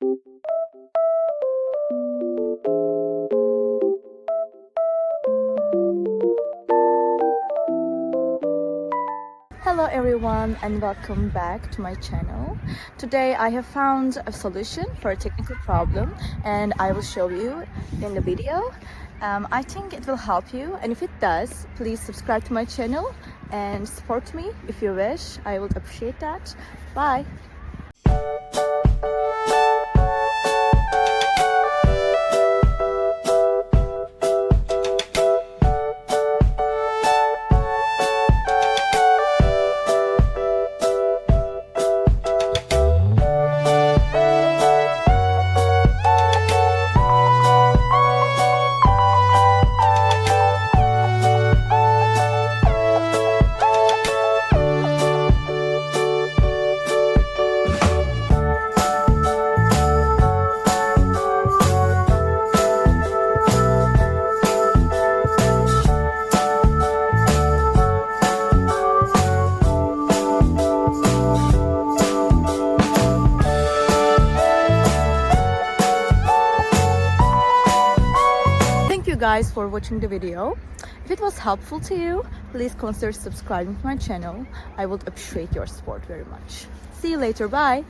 Hello everyone and welcome back to my channel. Today I have found a solution for a technical problem and I will show you in the video. I think it will help you, and if it does, please subscribe to my channel and support me if you wish. I would appreciate that. Bye! Guys, for watching the video. If it was helpful to you, please consider subscribing to my channel. I would appreciate your support very much. See you later. Bye.